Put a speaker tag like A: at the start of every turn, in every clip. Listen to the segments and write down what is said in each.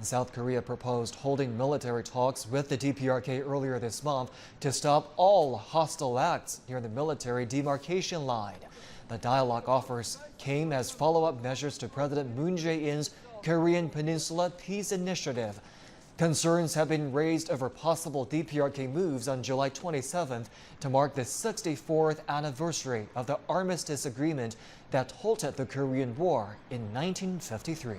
A: South Korea proposed holding military talks with the DPRK earlier this month to stop all hostile acts near the military demarcation line. The dialogue offers came as follow-up measures to President Moon Jae-in's Korean Peninsula Peace Initiative. Concerns have been raised over possible DPRK moves on July 27th to mark the 64th anniversary of the armistice agreement that halted the Korean War in 1953.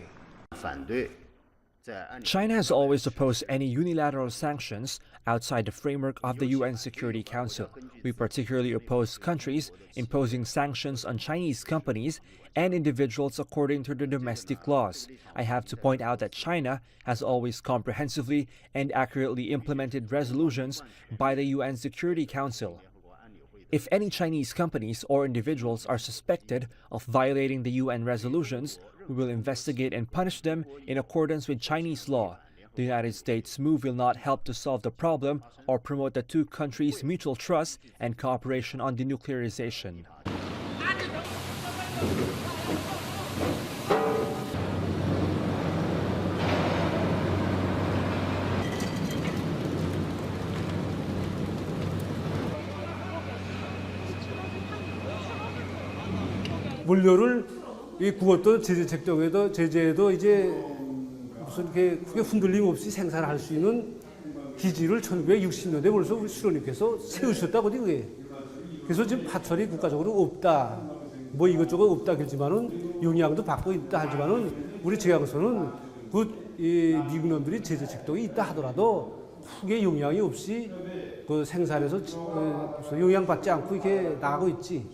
B: China has always opposed any unilateral sanctions outside the framework of the UN Security Council. We particularly oppose countries imposing sanctions on Chinese companies and individuals according to the domestic laws. I have to point out that China has always comprehensively and accurately implemented resolutions by the UN Security Council. If any Chinese companies or individuals are suspected of violating the UN resolutions, we will investigate and punish them in accordance with Chinese law. The United States' move will not help to solve the problem or promote the two countries' mutual trust and cooperation on denuclearization.
C: 원료를 그것도 제재에도 이제 무슨 이렇게 크게 흔들림 없이 생산할 수 있는 기지를 1960년대 벌써 우리 수로님께서 세우셨다고 그게. 그래서 지금 파철이 국가적으로 없다. 뭐 이것저것 없다 그러지만은 영향도 받고 있다 하지만은 우리 제약에서는 미국 놈들이 제재 책동이 있다 하더라도 크게 영향이 없이 그 생산에서 영향받지 않고 이렇게 나가고 있지.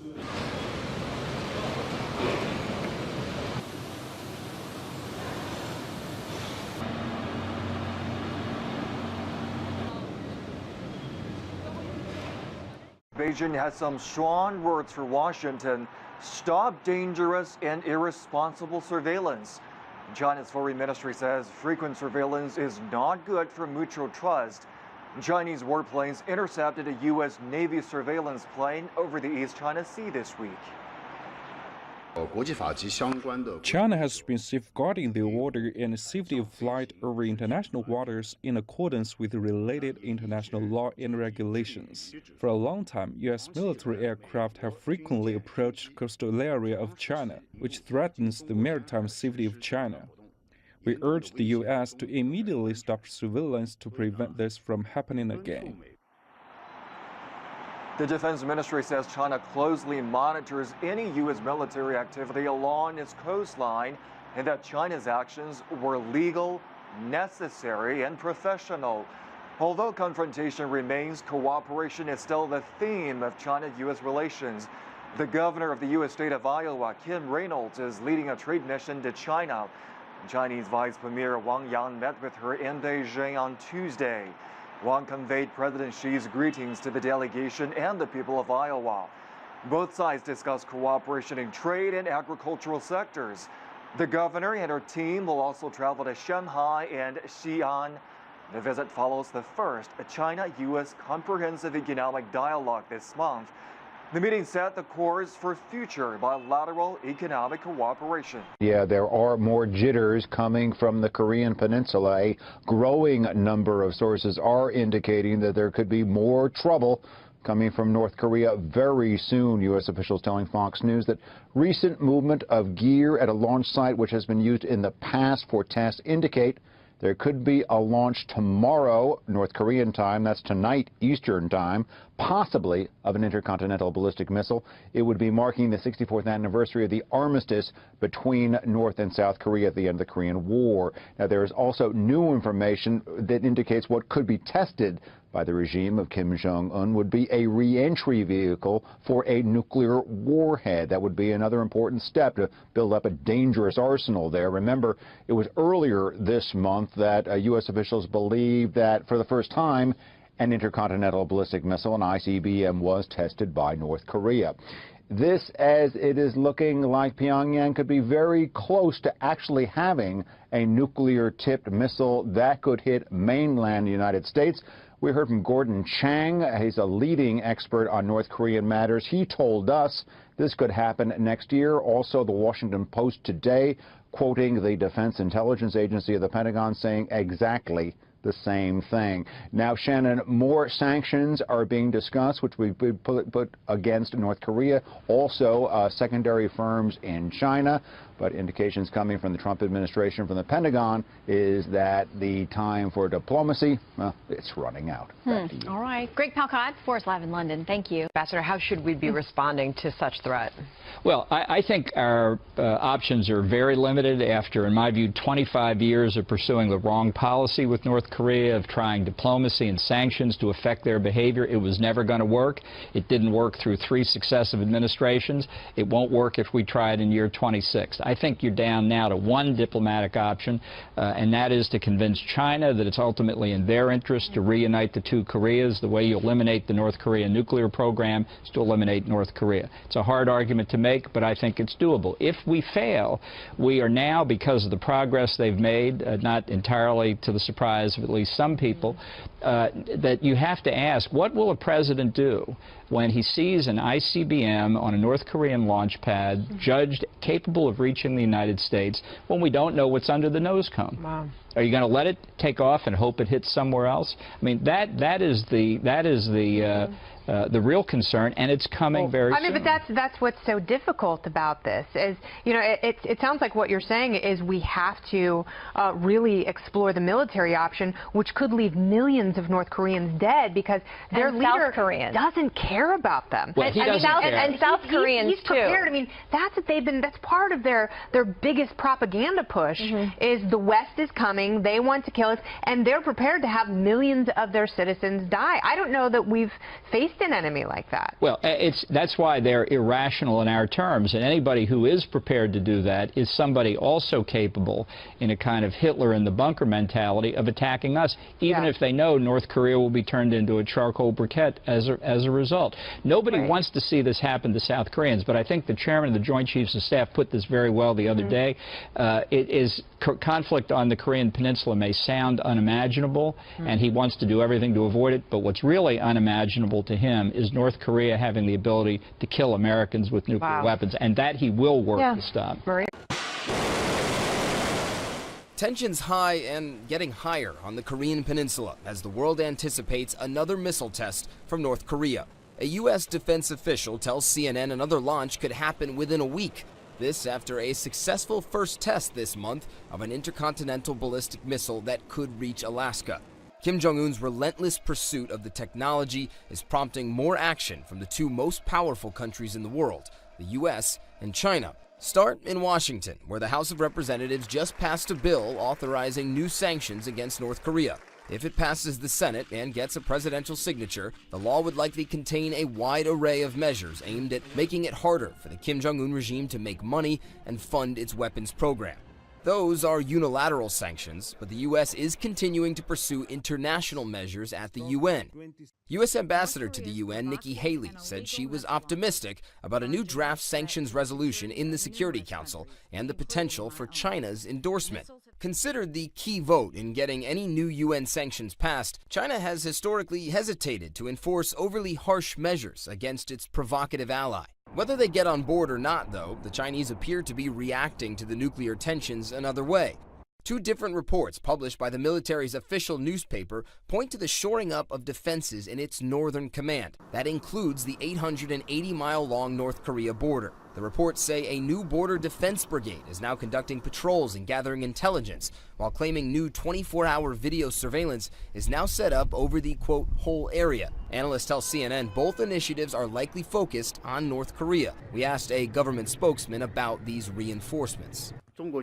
A: Beijing has some strong words for Washington. Stop dangerous and irresponsible surveillance. China's Foreign Ministry says frequent surveillance is not good for mutual trust. Chinese warplanes intercepted a U.S. Navy surveillance plane over the East China Sea this week.
D: China has been safeguarding the order and safety of flight over international waters in accordance with related international law and regulations. For a long time, U.S. military aircraft have frequently approached coastal area of China, which threatens the maritime safety of China. We urge the U.S. to immediately stop surveillance to prevent this from happening again.
A: The Defense Ministry says China closely monitors any U.S. military activity along its coastline and that China's actions were legal, necessary, and professional. Although confrontation remains, cooperation is still the theme of China-U.S. relations. The governor of the U.S. state of Iowa, Kim Reynolds, is leading a trade mission to China. Chinese Vice Premier Wang Yang met with her in Beijing on Tuesday. Wang conveyed President Xi's greetings to the delegation and the people of Iowa. Both sides discussed cooperation in trade and agricultural sectors. The governor and her team will also travel to Shanghai and Xi'an. The visit follows the first China-U.S. comprehensive economic dialogue this month. The meeting set the course for future bilateral economic cooperation.
E: Yeah, there are more jitters coming from the Korean Peninsula. A growing number of sources are indicating that there could be more trouble coming from North Korea very soon. U.S. officials telling Fox News that recent movement of gear at a launch site which has been used in the past for tests indicate there could be a launch tomorrow, North Korean time, that's tonight Eastern time, possibly of an intercontinental ballistic missile. It would be marking the 64th anniversary of the armistice between North and South Korea at the end of the Korean War. Now, there is also new information that indicates what could be tested by the regime of Kim Jong-un would be a re-entry vehicle for a nuclear warhead. That would be another important step to build up a dangerous arsenal there. Remember, it was earlier this month that U.S. officials believed that for the first time an intercontinental ballistic missile, an ICBM, was tested by North Korea. This, as it is looking like Pyongyang could be very close to actually having a nuclear-tipped missile that could hit mainland United States. We heard from Gordon Chang. He's a leading expert on North Korean matters. He told us this could happen next year. Also, the Washington Post today quoting the Defense Intelligence Agency of the Pentagon saying exactly the same thing. Now, Shannon, more sanctions are being discussed, which we put against North Korea, also secondary firms in China. But indications coming from the Trump administration, from the Pentagon, is that the time for diplomacy, well, it's running out.
F: All right. Greg Palcott, Force Live in London. Thank you.
G: Ambassador, how should we be responding to such threat?
H: Well, I think our options are very limited after, in my view, 25 years of pursuing the wrong policy with North Korea, of trying diplomacy and sanctions to affect their behavior. It was never going to work. It didn't work through 3 successive administrations. It won't work if we try it in year 26. I think you're down now to one diplomatic option, and that is to convince China that it's ultimately in their interest to reunite the 2 Koreas. The way you eliminate the North Korean nuclear program is to eliminate North Korea. It's a hard argument to make, but I think it's doable. If we fail, we are now, because of the progress they've made, not entirely to the surprise of at least some people, that you have to ask, what will a president do when he sees an ICBM on a North Korean launch pad judged capable of reaching the United States when we don't know what's under the nose cone?
G: Wow.
H: Are you going to let it take off and hope it hits somewhere else? I mean, that is the real concern, and it's coming very soon.
I: I mean, but that's what's so difficult about this is, you know, it sounds like what you're saying is we have to really explore the military option, which could leave millions of North Koreans dead because their leader doesn't care about them.
H: Well, he doesn't care.
I: And
F: South Koreans
I: he's prepared. I mean, that's what they've been. That's part of their biggest propaganda push is the West is coming. They want to kill us, and they're prepared to have millions of their citizens die. I don't know that we've faced an enemy like that.
H: Well, that's why they're irrational in our terms, and anybody who is prepared to do that is somebody also capable, in a kind of Hitler in the bunker mentality, of attacking us, even if they know North Korea will be turned into a charcoal briquette as a result. Nobody wants to see this happen to South Koreans, but I think the chairman of the Joint Chiefs of Staff put this very well the other day. Conflict on the Korean Peninsula may sound unimaginable, and he wants to do everything to avoid it, but what's really unimaginable to him is North Korea having the ability to kill Americans with nuclear weapons, and that he will work to stop.
J: Tensions high and getting higher on the Korean Peninsula as the world anticipates another missile test from North Korea. A U.S. defense official tells CNN another launch could happen within a week. This after a successful first test this month of an intercontinental ballistic missile that could reach Alaska. Kim Jong-un's relentless pursuit of the technology is prompting more action from the 2 most powerful countries in the world, the U.S. and China. Start in Washington, where the House of Representatives just passed a bill authorizing new sanctions against North Korea. If it passes the Senate and gets a presidential signature, the law would likely contain a wide array of measures aimed at making it harder for the Kim Jong-un regime to make money and fund its weapons program. Those are unilateral sanctions, but the U.S. is continuing to pursue international measures at the UN. U.S. Ambassador to the UN, Nikki Haley, said she was optimistic about a new draft sanctions resolution in the Security Council and the potential for China's endorsement. Considered the key vote in getting any new UN sanctions passed, China has historically hesitated to enforce overly harsh measures against its provocative ally. Whether they get on board or not, though, the Chinese appear to be reacting to the nuclear tensions another way. 2 different reports published by the military's official newspaper point to the shoring up of defenses in its northern command. That includes the 880-mile-long North Korea border. The reports say a new border defense brigade is now conducting patrols and gathering intelligence, while claiming new 24-hour video surveillance is now set up over the, quote, whole area. Analysts tell CNN both initiatives are likely focused on North Korea. We asked a government spokesman about these reinforcements.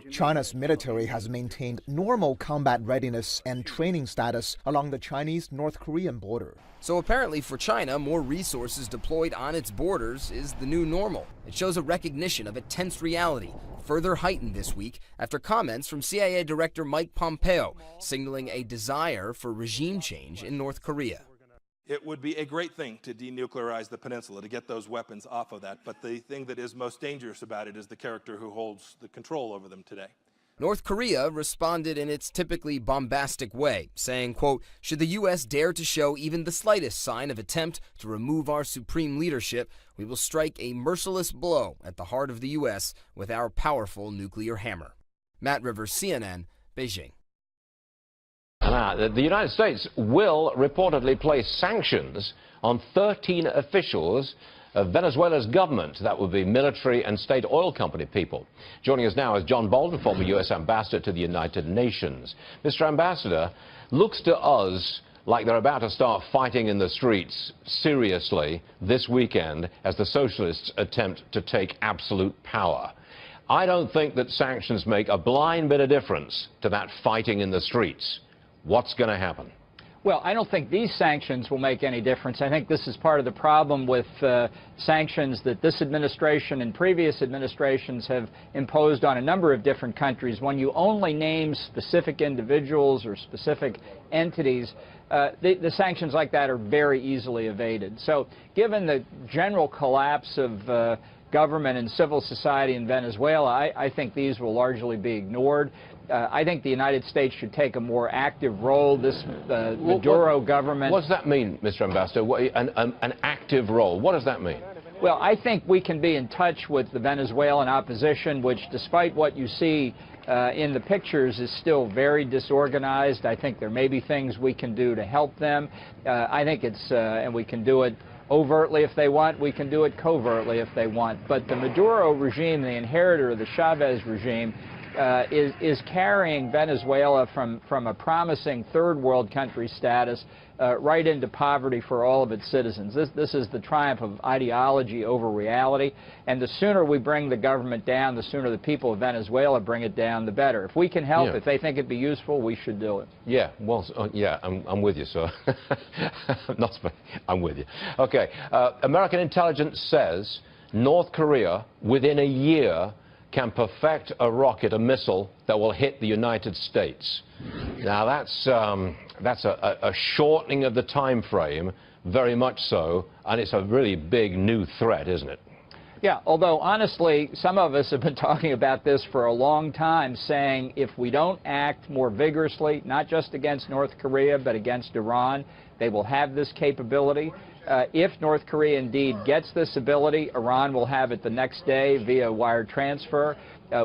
K: China's military has maintained normal combat readiness and training status along the Chinese-North Korean border.
J: So apparently for China, more resources deployed on its borders is the new normal. It shows a recognition of a tense reality, further heightened this week after comments from CIA Director Mike Pompeo signaling a desire for regime change in North Korea.
L: It would be a great thing to denuclearize the peninsula, to get those weapons off of that. But the thing that is most dangerous about it is the character who holds the control over them today.
J: North Korea responded in its typically bombastic way, saying, quote, "Should the U.S. dare to show even the slightest sign of attempt to remove our supreme leadership, we will strike a merciless blow at the heart of the U.S. with our powerful nuclear hammer." Matt Rivers, CNN, Beijing.
M: The United States will reportedly place sanctions on 13 officials of Venezuela's government. That would be military and state oil company people. Joining us now is John Bolton, former U.S. ambassador to the United Nations. Mr. Ambassador, looks to us like they're about to start fighting in the streets seriously this weekend as the socialists attempt to take absolute power. I don't think that sanctions make a blind bit of difference to that fighting in the streets. What's going to happen?
H: Well, I don't think these sanctions will make any difference. I think this is part of the problem with sanctions that this administration and previous administrations have imposed on a number of different countries. When you only name specific individuals or specific entities, the sanctions like that are very easily evaded. So given the general collapse of government and civil society in Venezuela, I think these will largely be ignored. I think the United States should take a more active role. This Maduro government...
M: What does that mean, Mr. Ambassador? An active role? What does that mean?
H: Well, I think we can be in touch with the Venezuelan opposition, which, despite what you see in the pictures, is still very disorganized. I think there may be things we can do to help them. I think it's... and we can do it overtly if they want. We can do it covertly if they want. But the Maduro regime, the inheritor of the Chavez regime, is carrying Venezuela from a promising third world country status right into poverty for all of its citizens. This is the triumph of ideology over reality, and the sooner we bring the government down, the sooner the people of Venezuela bring it down, the better. If we can help, if they think it'd be useful, we should do it.
M: Yeah, well, yeah, I'm with you, sir. I'm with you. Okay, American intelligence says North Korea, within a year, can perfect a rocket, a missile that will hit the United States. Now that's a shortening of the time frame, very much so, and it's a really big new threat, isn't it?
H: Yeah, although honestly, some of us have been talking about this for a long time, saying if we don't act more vigorously, not just against North Korea, but against Iran, they will have this capability. If North Korea indeed gets this ability, Iran will have it the next day via wire transfer.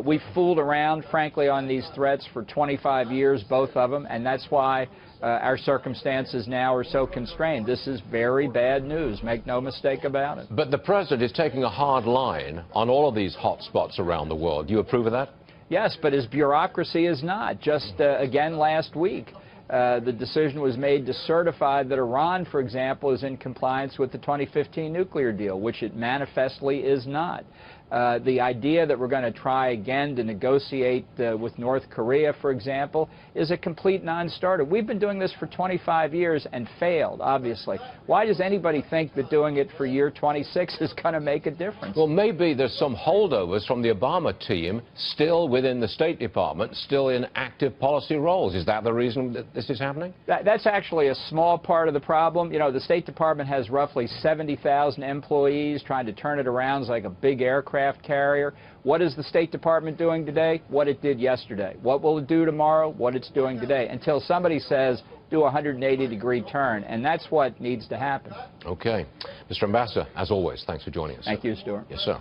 H: We've fooled around, frankly, on these threats for 25 years, both of them, and that's why our circumstances now are so constrained. This is very bad news, make no mistake about it.
M: But the President is taking a hard line on all of these hot spots around the world. Do you approve of that?
H: Yes, but his bureaucracy is not. Just again last week, the decision was made to certify that Iran, for example, is in compliance with the 2015 nuclear deal, which it manifestly is not. The idea that we're going to try again to negotiate with North Korea, for example, is a complete non-starter. We've been doing this for 25 years and failed, obviously. Why does anybody think that doing it for year 26 is going to make a difference?
M: Well, maybe there's some holdovers from the Obama team still within the State Department, still in active policy roles. Is that the reason that this is happening?
H: That's actually a small part of the problem. You know, the State Department has roughly 70,000 employees. Trying to turn it around is like a big aircraft carrier. What is the State Department doing today? What it did yesterday. What will it do tomorrow? What it's doing today. Until somebody says, do a 180-degree turn. And that's what needs to happen.
M: Okay. Mr. Ambassador, as always, thanks for joining us.
H: Thank you, Stuart.
M: Yes, sir.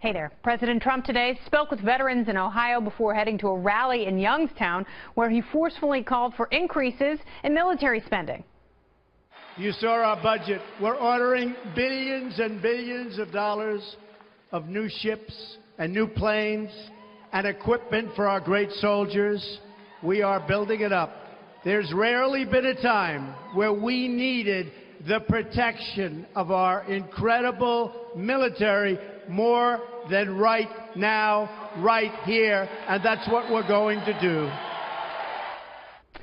I: Hey there. President Trump today spoke with veterans in Ohio before heading to a rally in Youngstown, where he forcefully called for increases in military spending.
N: You saw our budget. We're ordering billions and billions of dollars of new ships and new planes and equipment for our great soldiers. We are building it up. There's rarely been a time where we needed the protection of our incredible military more than right now, right here, and that's what we're going to do.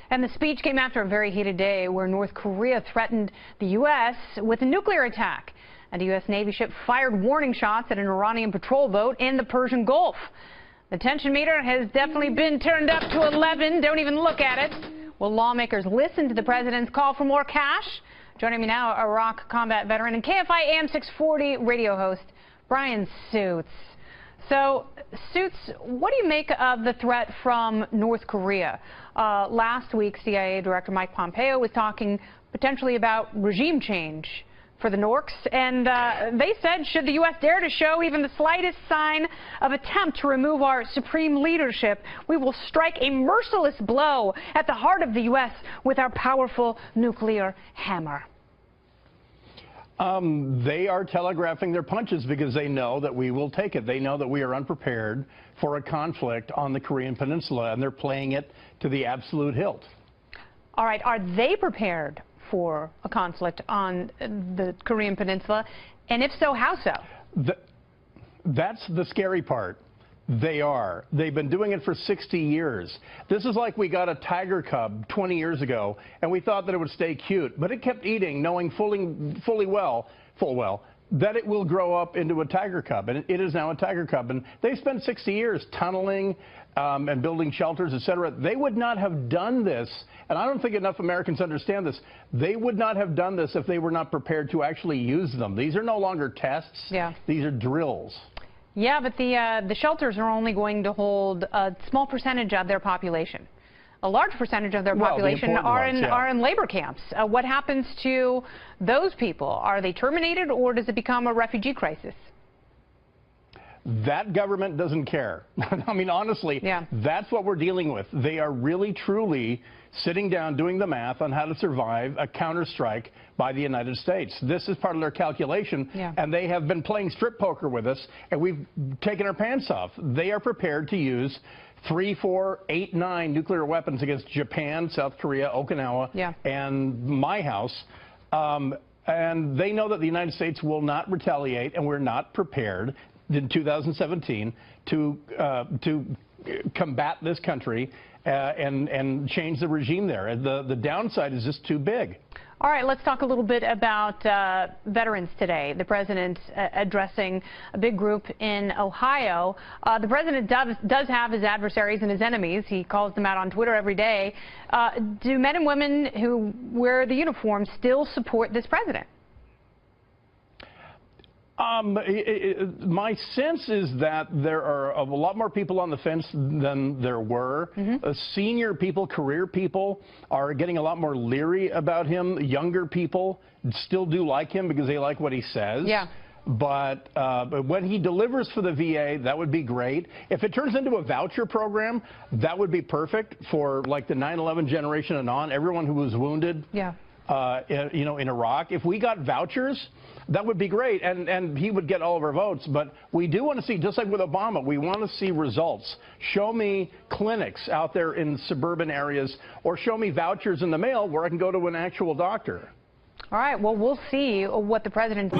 I: And the speech came after a very heated day where North Korea threatened the U.S. with a nuclear attack. And a U.S. Navy ship fired warning shots at an Iranian patrol boat in the Persian Gulf. The tension meter has definitely been turned up to 11. Don't even look at it. Will lawmakers listen to the president's call for more cash? Joining me now, Iraq combat veteran and KFI AM 640 radio host, Brian Suits. So, Suits, what do you make of the threat from North Korea? Last week, CIA Director Mike Pompeo was talking potentially about regime change for the Norks, and they said, should the U.S. dare to show even the slightest sign of attempt to remove our supreme leadership, we will strike a merciless blow at the heart of the U.S. with our powerful nuclear hammer.
O: They are telegraphing their punches because they know that we will take it. They know that we are unprepared for a conflict on the Korean Peninsula, and they're playing it to the absolute hilt. All right, are they prepared for a conflict on the Korean Peninsula? And if so, how so? That's the scary part. They are. They've been doing it for 60 years. This is like we got a tiger cub 20 years ago, and we thought that it would stay cute, but it kept eating, knowing full well that it will grow up into a tiger cub, and it is now a tiger cub. And they spent 60 years tunneling and building shelters, etc. They would not have done this, and I don't think enough Americans understand this. They would not have done this if they were not prepared to actually use them. These are no longer tests. Yeah. These are drills. Yeah, but the shelters are only going to hold a small percentage of their population. A large percentage of their population are in labor camps. What happens to those people? Are they terminated, or does it become a refugee crisis? That government doesn't care. I mean, honestly, that's what we're dealing with. They are really, truly sitting down, doing the math on how to survive a counterstrike by the United States. This is part of their calculation, and they have been playing strip poker with us, and we've taken our pants off. They are prepared to use 3, 4, 8, 9 nuclear weapons against Japan, South Korea, Okinawa, and my house. And they know that the United States will not retaliate, and we're not prepared in 2017 to combat this country and change the regime there. The downside is just too big. All right, let's talk a little bit about veterans today. The president addressing a big group in Ohio. The president does have his adversaries and his enemies. He calls them out on Twitter every day. Do men and women who wear the uniform still support this president? My sense is that there are a lot more people on the fence than there were. Senior people, career people are getting a lot more leery about him. Younger people still do like him because they like what he says. But when he delivers for the VA, that would be great. If it turns into a voucher program, that would be perfect for like the 9/11 generation and on, everyone who was wounded. You know, in Iraq. If we got vouchers, that would be great, and he would get all of our votes. But we do want to see, just like with Obama, we want to see results. Show me clinics out there in suburban areas, or show me vouchers in the mail where I can go to an actual doctor. All right, well, we'll see what the president